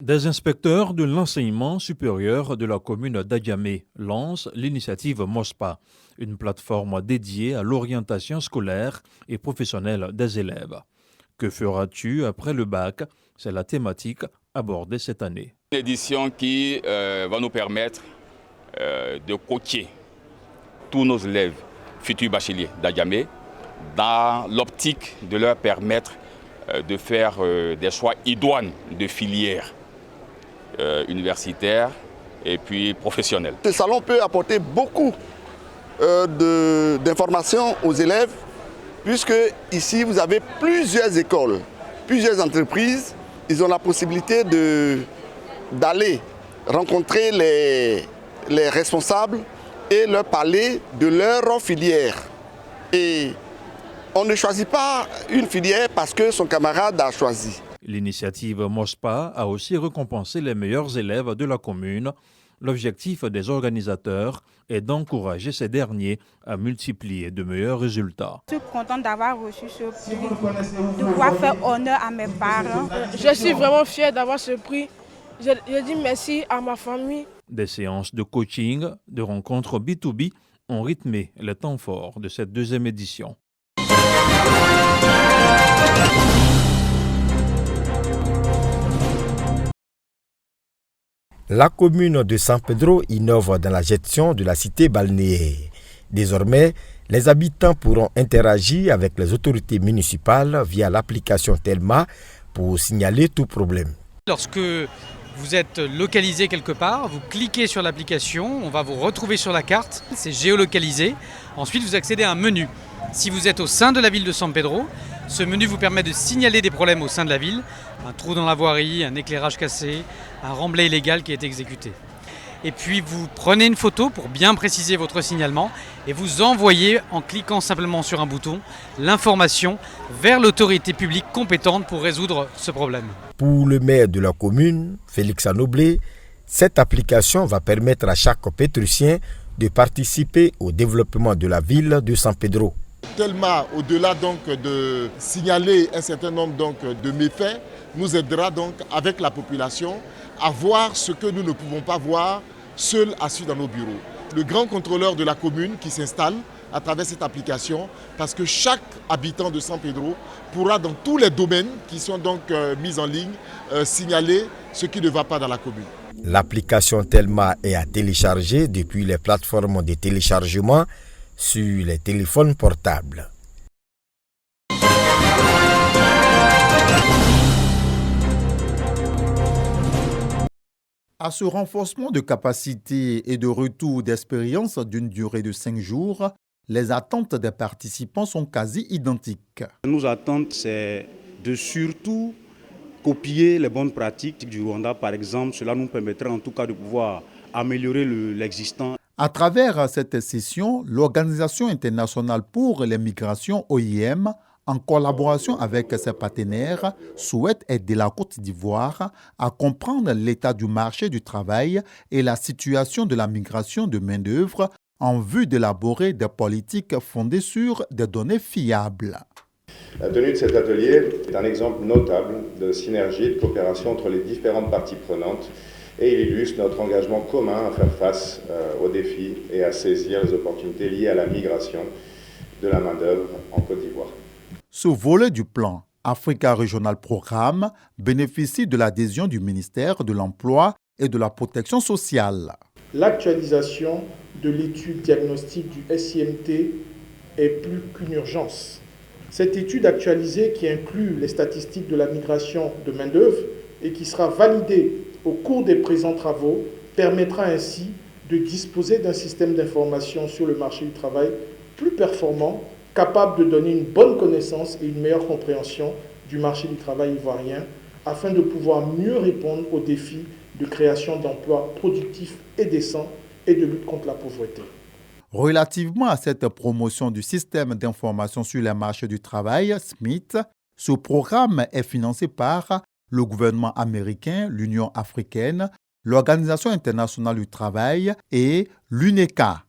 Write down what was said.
Des inspecteurs de l'enseignement supérieur de la commune d'Adjamé lancent l'initiative MOSPA, une plateforme dédiée à l'orientation scolaire et professionnelle des élèves. Que feras-tu après le bac? C'est la thématique abordée cette année. Une édition qui va nous permettre de coacher tous nos élèves futurs bacheliers d'Adjamé dans l'optique de leur permettre de faire des choix idoines de filières universitaires et puis professionnels. Ce salon peut apporter beaucoup d'informations aux élèves puisque ici vous avez plusieurs écoles, plusieurs entreprises. Ils ont la possibilité d'aller rencontrer les responsables et leur parler de leur filière. Et on ne choisit pas une filière parce que son camarade a choisi. L'initiative MOSPA a aussi récompensé les meilleurs élèves de la commune. L'objectif des organisateurs est d'encourager ces derniers à multiplier de meilleurs résultats. Je suis contente d'avoir reçu ce prix, de pouvoir faire honneur à mes parents. Je suis vraiment fière d'avoir ce prix. Je dis merci à ma famille. Des séances de coaching, de rencontres B2B ont rythmé les temps forts de cette deuxième édition. La commune de San Pedro innove dans la gestion de la cité balnéaire. Désormais, les habitants pourront interagir avec les autorités municipales via l'application Telma pour signaler tout problème. Lorsque vous êtes localisé quelque part, vous cliquez sur l'application, on va vous retrouver sur la carte, c'est géolocalisé. Ensuite, vous accédez à un menu. Si vous êtes au sein de la ville de San Pedro, ce menu vous permet de signaler des problèmes au sein de la ville, un trou dans la voirie, un éclairage cassé, un remblai illégal qui est exécuté. Et puis vous prenez une photo pour bien préciser votre signalement et vous envoyez, en cliquant simplement sur un bouton, l'information vers l'autorité publique compétente pour résoudre ce problème. Pour le maire de la commune, Félix Anoblé, cette application va permettre à chaque pétricien de participer au développement de la ville de San Pedro. Telma, au-delà donc de signaler un certain nombre donc de méfaits, nous aidera donc avec la population à voir ce que nous ne pouvons pas voir seuls assis dans nos bureaux. Le grand contrôleur de la commune qui s'installe à travers cette application, parce que chaque habitant de San Pedro pourra dans tous les domaines qui sont donc mis en ligne signaler ce qui ne va pas dans la commune. L'application Telma est à télécharger depuis les plateformes de téléchargement sur les téléphones portables. À ce renforcement de capacité et de retour d'expérience d'une durée de 5 jours, les attentes des participants sont quasi identiques. Nos attentes, c'est de surtout copier les bonnes pratiques du Rwanda, par exemple. Cela nous permettrait en tout cas de pouvoir améliorer l'existant. À travers cette session, l'Organisation internationale pour les migrations OIM, en collaboration avec ses partenaires, souhaite aider la Côte d'Ivoire à comprendre l'état du marché du travail et la situation de la migration de main-d'œuvre en vue d'élaborer des politiques fondées sur des données fiables. La tenue de cet atelier est un exemple notable de synergie et de coopération entre les différentes parties prenantes et il illustre notre engagement commun à faire face aux défis et à saisir les opportunités liées à la migration de la main-d'œuvre en Côte d'Ivoire. Ce volet du plan Africa Regional Programme bénéficie de l'adhésion du ministère de l'Emploi et de la Protection sociale. L'actualisation de l'étude diagnostique du SIMT est plus qu'une urgence. Cette étude actualisée qui inclut les statistiques de la migration de main-d'œuvre et qui sera validée au cours des présents travaux permettra ainsi de disposer d'un système d'information sur le marché du travail plus performant, capable de donner une bonne connaissance et une meilleure compréhension du marché du travail ivoirien afin de pouvoir mieux répondre aux défis de création d'emplois productifs et décents et de lutte contre la pauvreté. Relativement à cette promotion du système d'information sur les marchés du travail, SMIT, ce programme est financé par le gouvernement américain, l'Union africaine, l'Organisation internationale du travail et l'UNECA.